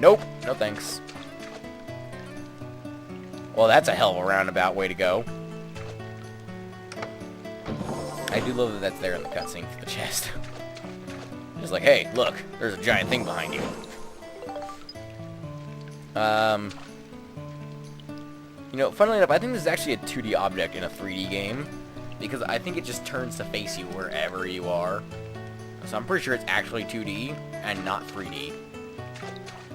Nope. No thanks. Well, that's a hell of a roundabout way to go. I do love that that's there in the cutscene for the chest. Just like, hey, look, there's a giant thing behind you. You know, funnily enough, I think this is actually a 2D object in a 3D game, because I think it just turns to face you wherever you are. So I'm pretty sure it's actually 2D and not 3D,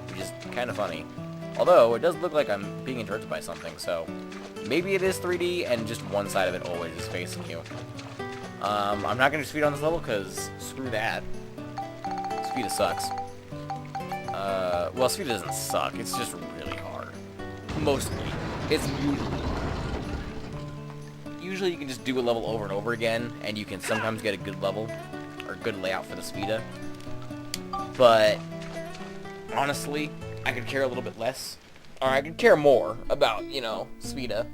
which is kind of funny. Although, it does look like I'm being interrupted by something, so maybe it is 3D and just one side of it always is facing you. I'm not going to speed on this level because screw that. Speeda sucks. Well, Speeda doesn't suck. It's just really hard. Mostly. It's usually you can just do a level over and over again, and you can sometimes get a good level or good layout for the Speeda. But honestly, I could care a little bit less, or I could care more about, you know, Speeda.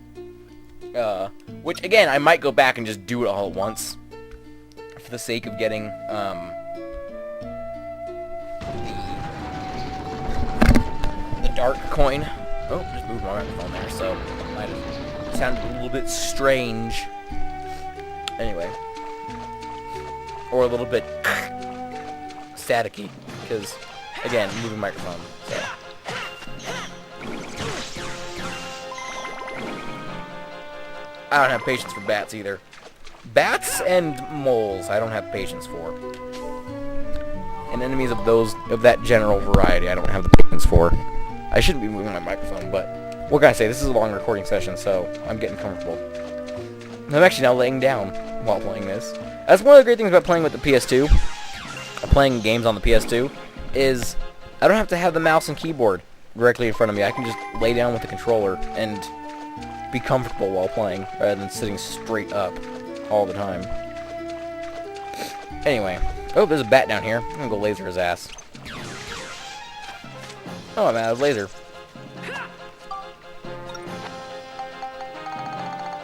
Which again, I might go back and just do it all at once for the sake of getting the dark coin. Oh, just moved my microphone there, so might have sounded a little bit strange. Anyway. Or a little bit staticky, because, again, moving microphone, so. I don't have patience for bats either. Bats and moles, I don't have patience for. And enemies of that general variety, I don't have the patience for. I shouldn't be moving my microphone, but what can I say? This is a long recording session, so I'm getting comfortable. I'm actually now laying down while playing this. That's one of the great things about playing with the PS2, playing games on the PS2, is I don't have to have the mouse and keyboard directly in front of me. I can just lay down with the controller and be comfortable while playing, rather than sitting straight up all the time. Anyway. Oh, there's a bat down here. I'm gonna go laser his ass. Oh, I'm out of laser.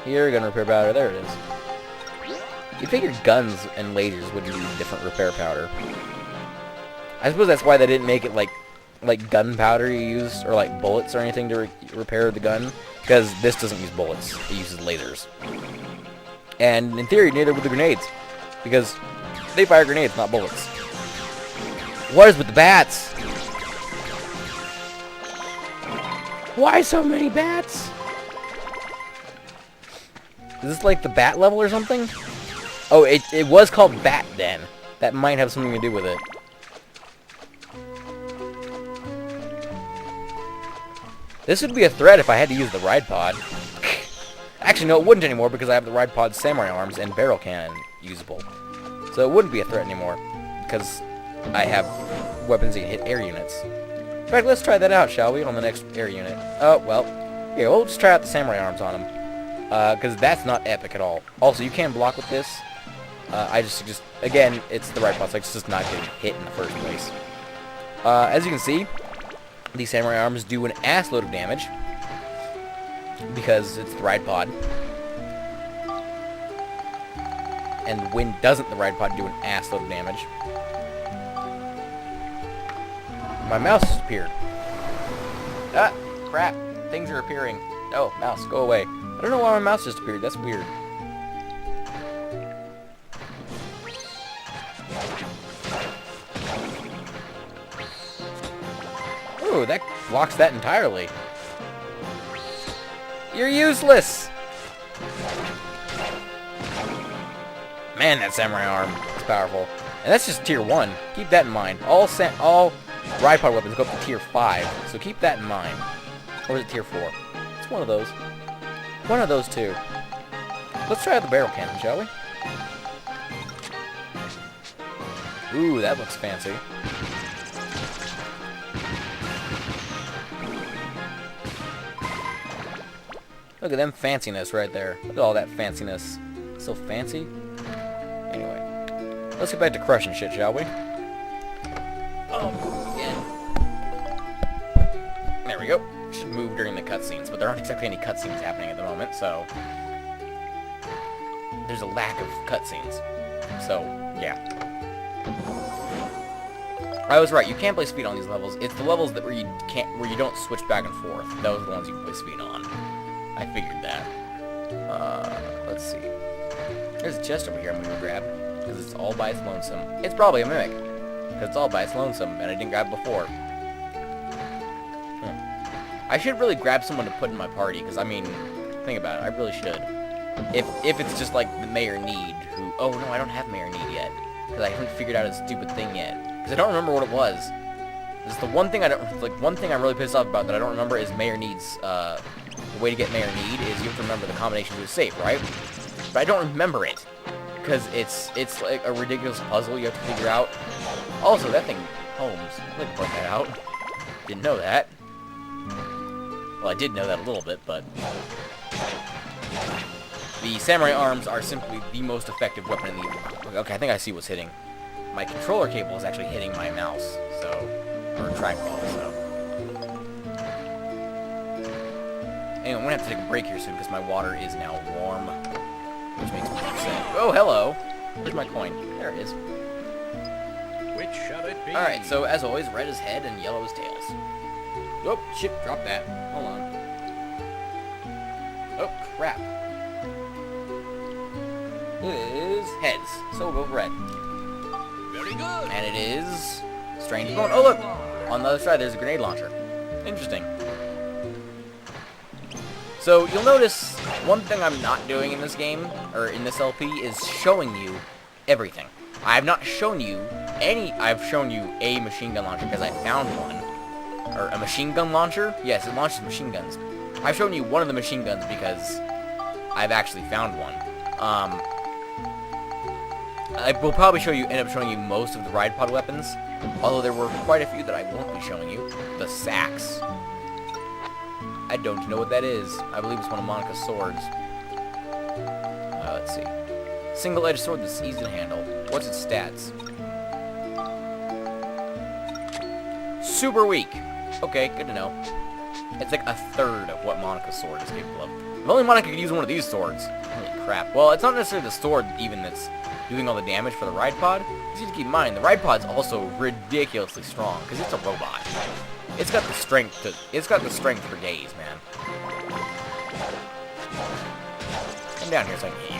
Here, gun repair powder. There it is. You figure guns and lasers would use different repair powder. I suppose that's why they didn't make it like gunpowder you use, or like bullets or anything to repair the gun, because this doesn't use bullets. It uses lasers. And in theory, neither would the grenades, because they fire grenades, not bullets. What is with the bats? Why so many bats? Is this like the bat level or something? Oh, it was called Bat Den. That might have something to do with it. This would be a threat if I had to use the ride pod. Actually, no, it wouldn't anymore because I have the ride pod's samurai arms and barrel cannon usable. So it wouldn't be a threat anymore because I have weapons that can hit air units. In fact, let's try that out, shall we, on the next air unit. Oh, well, here, we'll just try out the samurai arms on him. Because that's not epic at all. Also, you can block with this. I just suggest, again, it's the right pod, so it's just not getting hit in the first place. As you can see, these samurai arms do an ass load of damage because it's the ride pod. And when doesn't the ride pod do an ass load of damage? My mouse disappeared. Ah, crap. Things are appearing. Oh, mouse, go away. I don't know why my mouse just appeared. That's weird. Ooh, that blocks that entirely. You're useless! Man, that samurai arm is powerful. And that's just tier 1. Keep that in mind. All ride pod weapons go up to tier 5, so keep that in mind. Or is it tier 4? It's one of those. One of those two. Let's try out the barrel cannon, shall we? Ooh, that looks fancy. Look at them fanciness right there. Look at all that fanciness. So fancy. Anyway, let's get back to crushing shit, shall we? Oh, yeah. There we go. Should move during the cutscenes, but there aren't exactly any cutscenes happening at the moment, so there's a lack of cutscenes. So, yeah. I was right. You can't play speed on these levels. It's the levels that where you don't switch back and forth. Those are the ones you can play speed on. I figured that. Let's see. There's a chest over here I'm gonna grab because it's all by its lonesome. It's probably a mimic because it's all by its lonesome, and I didn't grab it before. I should really grab someone to put in my party because I mean, think about it. I really should. If it's just like the Mayor Need, who... Oh, no, I don't have Mayor Need yet. Because I haven't figured out his stupid thing yet. Because I don't remember what it was. This is the one thing I don't... Like, one thing I'm really pissed off about that I don't remember is Mayor Need's... The way to get Mayor Need is you have to remember the combination to his safe, right? But I don't remember it. Because it's like a ridiculous puzzle you have to figure out. Also, that thing... Holmes. I'd like to point that out. Didn't know that. Well, I did know that a little bit, but... The samurai arms are simply the most effective weapon in the... Okay, I think I see what's hitting. My controller cable is actually hitting my mouse, so... Or trackball, so... Anyway, I'm gonna have to take a break here soon because my water is now warm. Which makes me upset. Oh, hello! Where's my coin? There it is. Which shall it be? Alright, so as always, red is head and yellow is tails. Oh, shit, drop that. Hold on. Oh, crap. It is heads, so we'll go red. Very good. And it is strange bone. Oh, look! On the other side, there's a grenade launcher. Interesting. So, you'll notice one thing I'm not doing in this game, or in this LP, is showing you everything. I have not shown you any... I've shown you a machine gun launcher because I found one. Or a machine gun launcher? Yes, it launches machine guns. I've shown you one of the machine guns because I've actually found one. I will probably end up showing you most of the ride pod weapons, although there were quite a few that I won't be showing you. The sacks. I don't know what that is. I believe it's one of Monica's swords. Let's see. Single-edged sword that's easy to handle. What's its stats? Super weak. Okay, good to know. It's like a third of what Monica's sword is capable of. If only Monica could use one of these swords. Holy crap. Well, it's not necessarily the sword even that's doing all the damage for the ride pod. You need to keep in mind, the ride pod's also ridiculously strong, because it's a robot. It's got the strength for days, man. Come down here so I can hit you.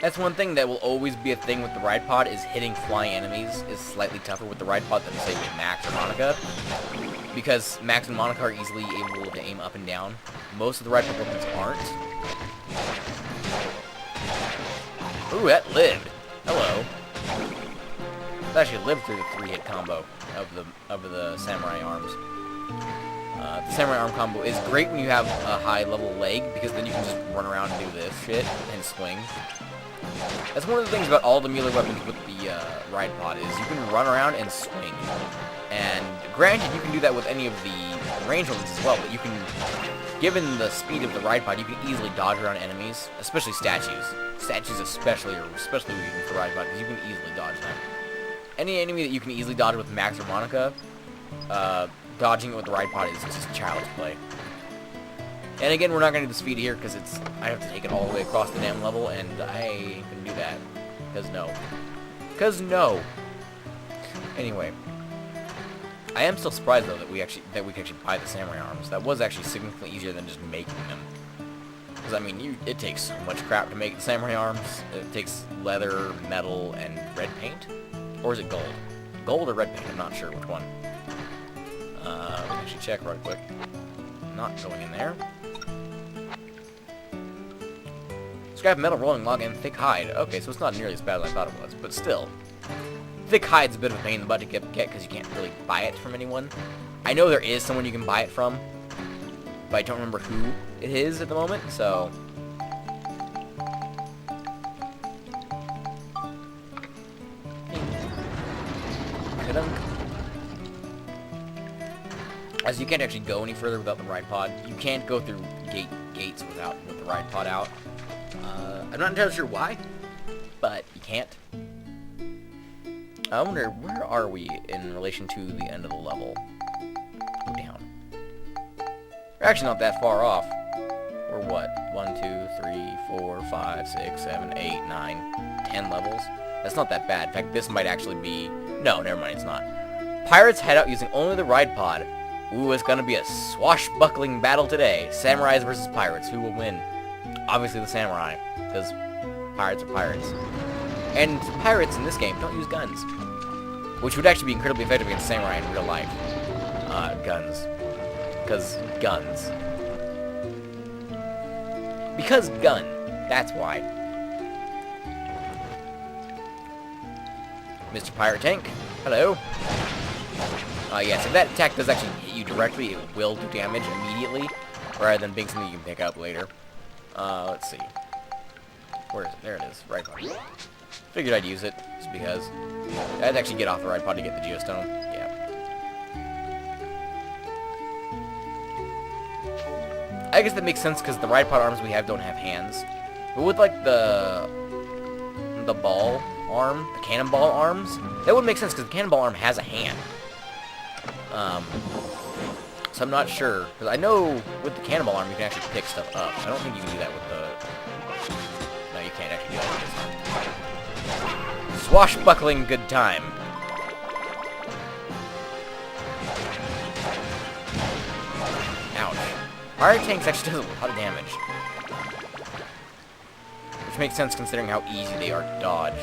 That's one thing that will always be a thing with the ride pod, is hitting flying enemies is slightly tougher with the ride pod than, say, with Max or Monica. Because Max and Monica are easily able to aim up and down. Most of the ride pod weapons aren't. Ooh, that lived. Hello. It actually lived through the 3-hit combo of the samurai arms. The samurai arm combo is great when you have a high level leg, because then you can just run around and do this shit and swing. That's one of the things about all the melee weapons with the ride pod, is you can run around and swing. And granted, you can do that with any of the range weapons as well, but you can, given the speed of the ride pod, you can easily dodge around enemies, especially statues. Statues especially weak with the ride pod, because you can easily dodge them. Any enemy that you can easily dodge with Max or Monica, dodging it with the ride pod is just child's play. And again, we're not going to do the speed here, because I have to take it all the way across the damn level, and I ain't going to do that. Because no. Because no. Anyway. I am still surprised, though, that we can actually buy the samurai arms. That was actually significantly easier than just making them. Because, I mean, it takes so much crap to make the samurai arms. It takes leather, metal, and red paint. Or is it gold? Gold or red paint? I'm not sure which one. Let me actually check right quick. Not going in there. Scrap metal, rolling log, and thick hide. Okay, so it's not nearly as bad as I thought it was, but still. Thick hide's a bit of a pain in the butt to get because you can't really buy it from anyone. I know there is someone you can buy it from, but I don't remember who it is at the moment, so... As you can't actually go any further without the ride pod. You can't go through gates with the ride pod out. I'm not entirely sure why, but you can't. I wonder, where are we in relation to the end of the level? Go down. We're actually not that far off. We're what? 1, 2, 3, 4, 5, 6, 7, 8, 9, 10 levels? That's not that bad. In fact, this might actually be... No, never mind, it's not. Pirates head out using only the ride pod. Ooh, it's gonna be a swashbuckling battle today. Samurais versus pirates. Who will win? Obviously the samurai, because pirates are pirates. And pirates in this game don't use guns, which would actually be incredibly effective against samurai in real life. Guns. Because guns. Because gun. That's why. Mr. Pirate Tank. Hello. Yes, if that attack does actually hit you directly, it will do damage immediately, rather than being something you can pick up later. Let's see. Where is it? There it is. Right pod. Figured I'd use it, just because. I'd actually get off the ride pod to get the geostone. Yeah. I guess that makes sense, because the ride pod arms we have don't have hands. But with, like, the ball arm, the cannonball arms, that would make sense, because the cannonball arm has a hand. So I'm not sure, because I know with the cannonball arm you can actually pick stuff up. I don't think you can do that with the... No, you can't actually do that with this arm. Swashbuckling good time. Ouch. Pirate tanks actually does a lot of damage. Which makes sense considering how easy they are to dodge.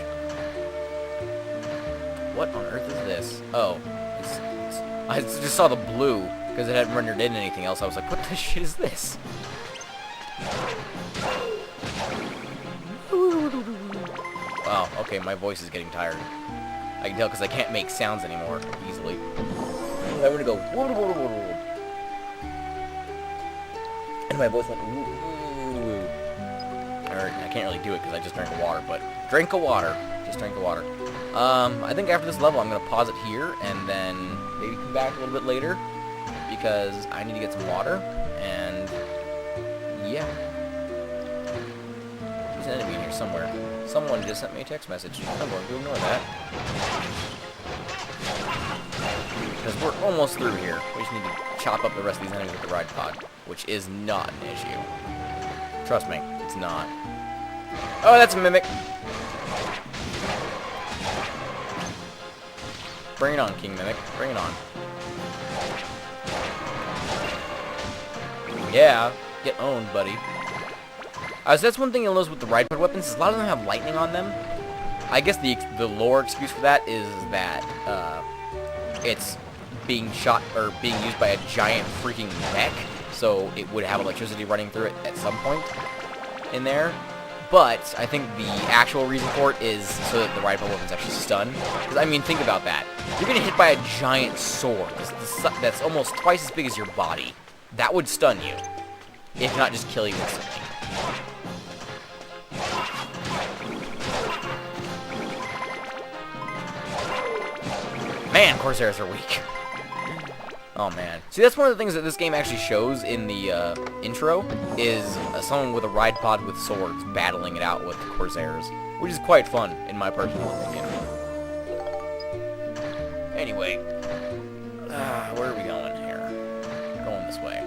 What on earth is this? Oh. I just saw the blue, because it hadn't rendered in anything else. I was like, what the shit is this? Wow, okay, my voice is getting tired. I can tell because I can't make sounds anymore easily. I want to go, and my voice went, I can't really do it because I just drank a water, but drink a water. Just drink the water. I think after this level, I'm going to pause it here, and then maybe come back a little bit later, because I need to get some water, and yeah. There's an enemy in here somewhere. Someone just sent me a text message. I'm going to ignore that. Because we're almost through here. We just need to chop up the rest of these enemies with the ride pod, which is not an issue. Trust me, it's not. Oh, that's a mimic. Bring it on, King Mimic. Bring it on. Yeah, get owned, buddy. So that's one thing you'll notice with the ride pod weapons, is a lot of them have lightning on them. I guess the lore excuse for that is that it's being shot or being used by a giant freaking mech, so it would have electricity running through it at some point in there. But I think the actual reason for it is so that the ride pod weapons actually stun. Because, I mean, think about that. You're getting hit by a giant sword that's almost twice as big as your body. That would stun you, if not just kill you instantly. Man, Corsairs are weak. Oh, man. See, that's one of the things that this game actually shows in the intro, is someone with a ride pod with swords battling it out with the Corsairs, which is quite fun, in my personal opinion. Anyway, where are we going here? Going this way.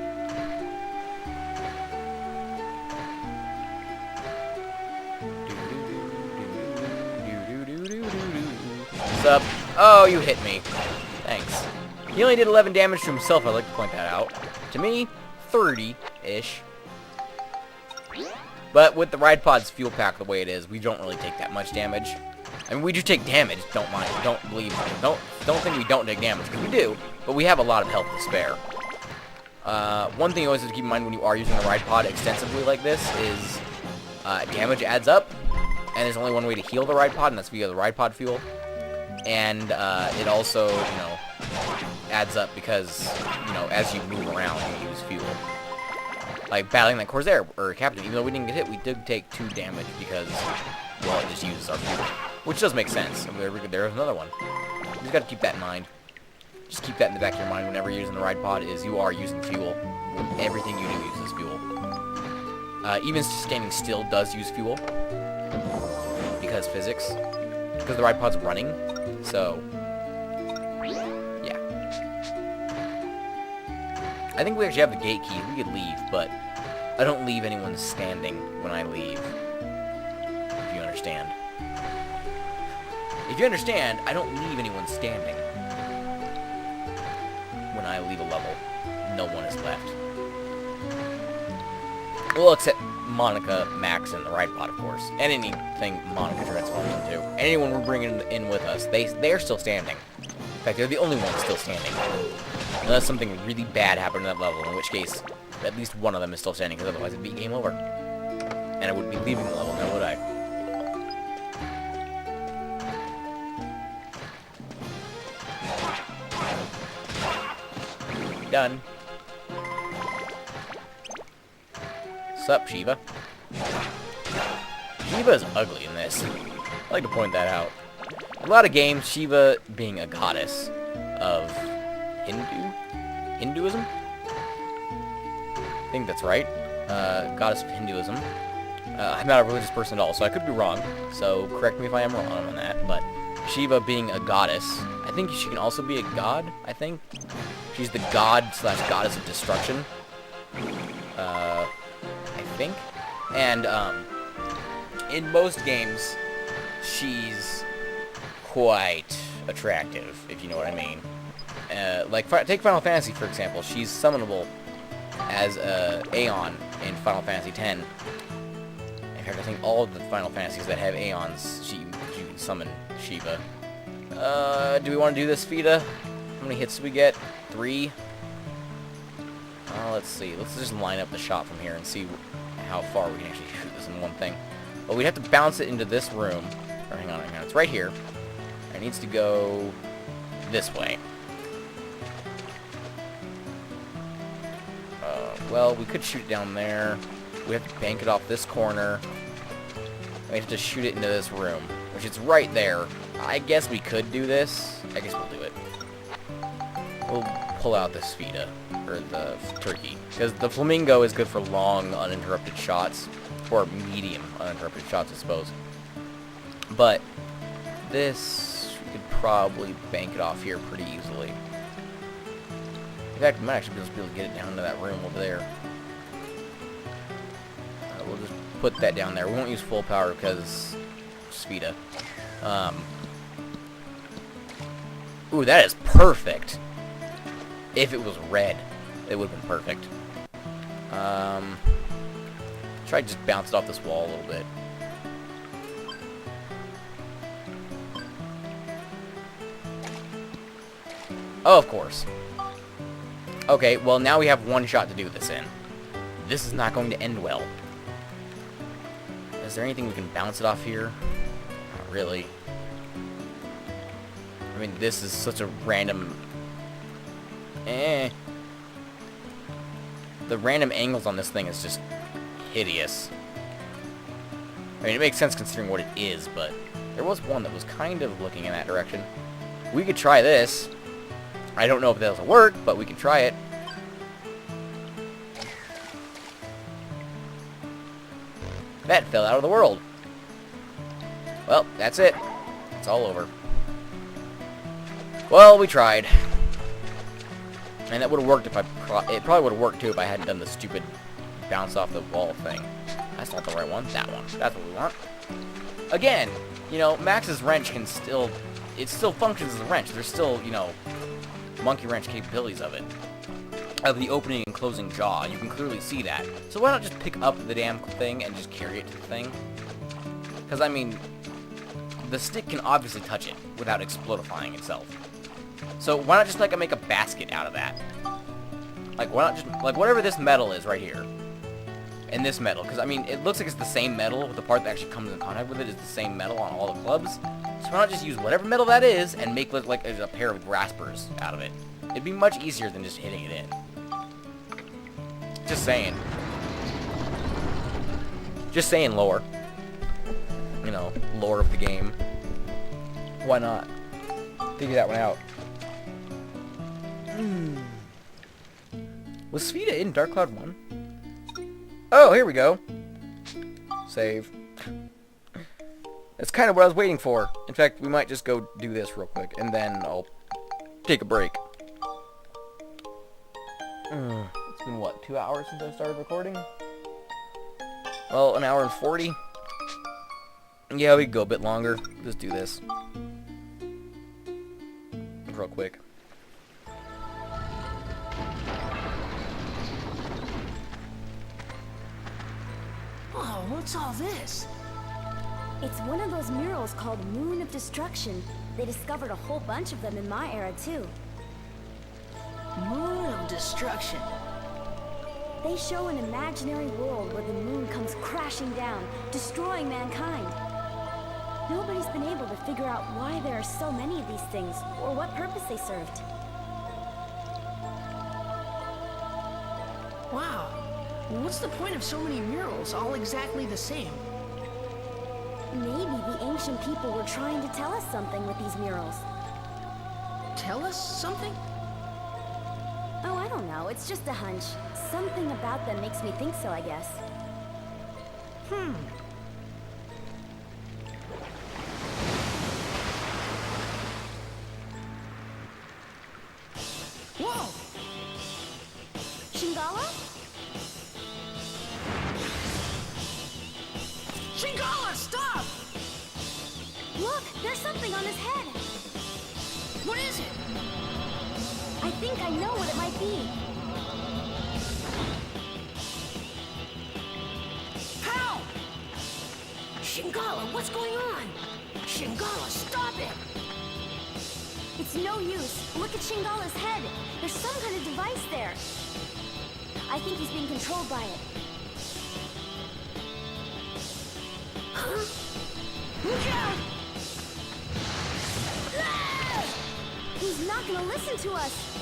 What's up? Oh, you hit me. Thanks. He only did 11 damage to himself, I'd like to point that out. To me, 30-ish. But with the ride pod's fuel pack the way it is, we don't really take that much damage. I mean, we do take damage, don't think we don't take damage, because we do, but we have a lot of health to spare. One thing you always have to keep in mind when you are using the ride pod extensively like this is damage adds up, and there's only one way to heal the ride pod, and that's via the ride pod fuel. And it also, you know, adds up because, you know, as you move around, you use fuel. Like battling that Corsair, or Captain, even though we didn't get hit, we did take 2 damage because, well, it just uses our fuel. Which does make sense. And there's another one. You just gotta keep that in mind. Just keep that in the back of your mind whenever you're using the ride pod, is you are using fuel. Everything you do uses fuel. Even standing still does use fuel. Because physics. Because the ride pod's running. So, yeah. I think we actually have the gate key. We could leave, but I don't leave anyone standing when I leave. If you understand. If you understand, I don't leave anyone standing when I leave a level. No one is left. Well, except Monica, Max, and the right bot, of course. And anything Monica transforms into. Anyone we're bringing in with us, they're still standing. In fact, they're the only ones still standing. Unless something really bad happened in that level, in which case, at least one of them is still standing, because otherwise it'd be game over. And I wouldn't be leaving the level, now would I? Done. Sup, Shiva? Shiva is ugly in this. I'd like to point that out. A lot of games, Shiva being a goddess of Hinduism? I think that's right. Goddess of Hinduism. I'm not a religious person at all, so I could be wrong. So correct me if I am wrong on that. But Shiva being a goddess, I think she can also be a god, I think. She's the god/goddess of destruction. I think. And, in most games, she's quite attractive, if you know what I mean. Like, take Final Fantasy, for example. She's summonable as Aeon in Final Fantasy X. In fact, I think all of the Final Fantasies that have Aeons, you can summon Shiva. Do we want to do this, Vita? How many hits do we get? 3? Let's see. Let's just line up the shot from here and see how far we can actually shoot this in one thing. Well, we'd have to bounce it into this room. Or hang on. It's right here. It needs to go this way. Well, we could shoot it down there. We have to bank it off this corner. We have to shoot it into this room, which is right there. I guess we could do this. I guess we'll do it. We'll pull out the Sfida, or the turkey, because the flamingo is good for long, uninterrupted shots, or medium uninterrupted shots, I suppose. But this, we could probably bank it off here pretty easily. In fact, we might actually just be able to get it down to that room over there. We'll just put that down there. We won't use full power because Sfida. Ooh, that is perfect. If it was red, it would have been perfect. Try to just bounce it off this wall a little bit. Oh, of course. Okay, well now we have one shot to do this in. This is not going to end well. Is there anything we can bounce it off here? Not really. I mean, this is such a random... The random angles on this thing is just hideous. I mean, it makes sense considering what it is, but there was one that was kind of looking in that direction. We could try this. I don't know if that'll work, but we can try it. That fell out of the world. Well, that's it. It's all over. Well, we tried. And that would have worked if it probably would have worked too if I hadn't done the stupid bounce off the wall thing. That's not the right one. That one. That's what we want. Again, you know, Max's wrench can still... It still functions as a wrench. There's still, you know, monkey wrench capabilities of it. Of the opening and closing jaw. You can clearly see that. So why not just pick up the damn thing and just carry it to the thing? Because, I mean, the stick can obviously touch it without explodifying itself. So why not just, like, make a basket out of that? Like, why not just, like, whatever this metal is right here. And this metal. Because, I mean, it looks like it's the same metal. With the part that actually comes in contact with it is the same metal on all the clubs. So why not just use whatever metal that is and make, like, a pair of graspers out of it? It'd be much easier than just hitting it in. Just saying. Just saying lore. You know, lore of the game. Why not? Figure that one out. Was Sfida in Dark Cloud 1? Oh, here we go. Save. That's kind of what I was waiting for. In fact, we might just go do this real quick, and then I'll take a break. It's been, what, 2 hours since I started recording? Well, an hour and 40? Yeah, we could go a bit longer. Just do this. Real quick. Oh, what's all this? It's one of those murals called Moon of Destruction. They discovered a whole bunch of them in my era, too. Moon of Destruction. They show an imaginary world where the moon comes crashing down, destroying mankind. Nobody's been able to figure out why there are so many of these things, or what purpose they served. Wow. What's the point of so many murals, all exactly the same? Maybe the ancient people were trying to tell us something with these murals. Tell us something? Oh, I don't know. It's just a hunch. Something about them makes me think so, I guess. Whoa! Shingala? Shingala, stop! Look, there's something on his head. What is it? I think I know what it might be. How? Shingala, what's going on? Shingala, stop it! It's no use. Look at Shingala's head. There's some kind of device there. I think he's being controlled by it. Huh? Look out! Ah! He's not gonna listen to us.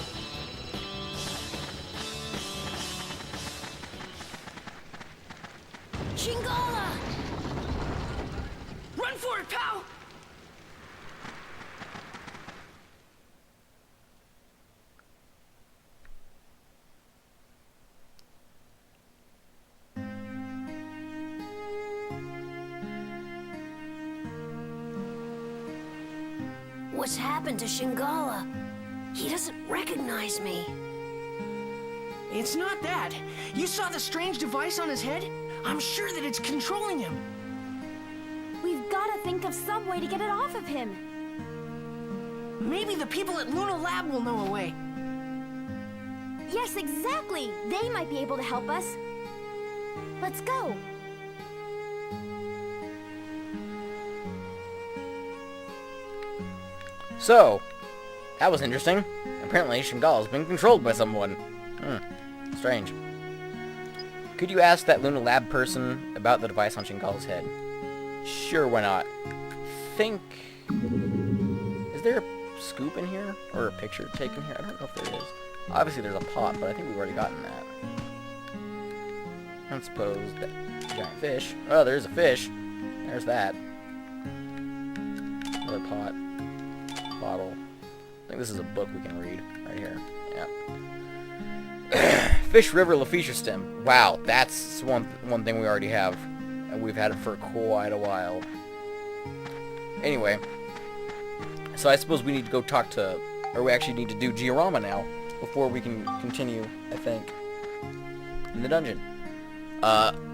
Shingala! Run for it, pal! What's happened to Shingala? He doesn't recognize me. It's not that. You saw the strange device on his head? I'm sure that it's controlling him. We've gotta think of some way to get it off of him. Maybe the people at Luna Lab will know a way. Yes, exactly. They might be able to help us. Let's go. So, that was interesting. Apparently, Shingala's been controlled by someone. Strange. Could you ask that Luna Lab person about the device on Shingala's head? Sure, why not? Think... Is there a scoop in here? Or a picture taken here? I don't know if there is. Obviously there's a pot, but I think we've already gotten that. I suppose that giant fish. Oh, there's a fish. There's that. Another pot. Bottle. I think this is a book we can read. Right here. Yeah. Fish River Laficha stem. Wow, that's one thing we already have. And we've had it for quite a while. Anyway. So I suppose we need to go talk to... Or we actually need to do Giorama now. Before we can continue, I think. In the dungeon.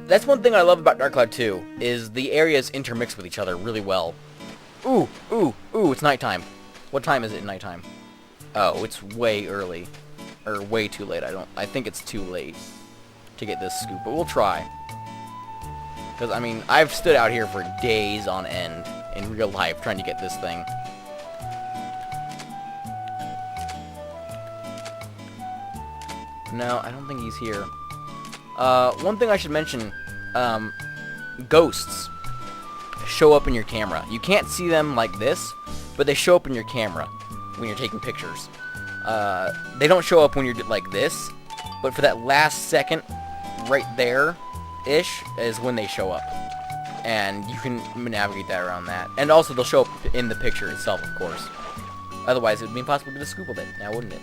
That's one thing I love about Dark Cloud 2. Is the areas intermix with each other really well. Ooh, it's nighttime. What time is it in nighttime? Oh, it's way early. Or way too late. I think it's too late to get this scoop, but we'll try. Because, I mean, I've stood out here for days on end in real life trying to get this thing. No, I don't think he's here. One thing I should mention, ghosts show up in your camera. You can't see them like this, but they show up in your camera when you're taking pictures. They don't show up when you're like this, but for that last second, right there-ish, is when they show up. And you can navigate that around that. And also, they'll show up in the picture itself, of course. Otherwise, it would be impossible to get a scoop of it, now wouldn't it?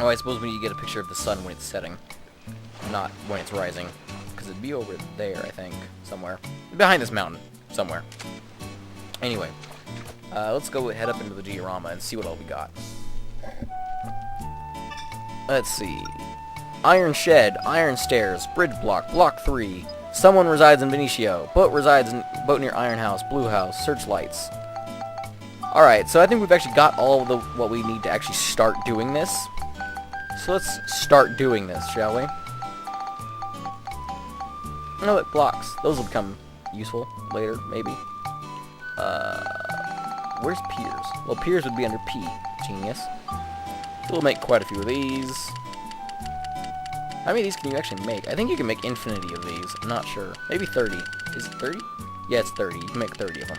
Oh, I suppose we need to get a picture of the sun when it's setting, not when it's rising. Because it'd be over there, I think, somewhere. Behind this mountain, somewhere. Anyway, let's go head up into the diorama and see what all we got. Let's see. Iron shed, iron stairs, bridge block, block 3. Someone resides in Benicio. Boat near iron house, blue house, searchlights. Alright, so I think we've actually got all of what we need to actually start doing this. So let's start doing this, shall we? No, it blocks. Those will become useful later, maybe. Where's piers? Well, piers would be under P. Genius. So we'll make quite a few of these. How many of these can you actually make? I think you can make infinity of these. I'm not sure. Maybe 30. Is it 30? Yeah, it's 30. You can make 30 of them.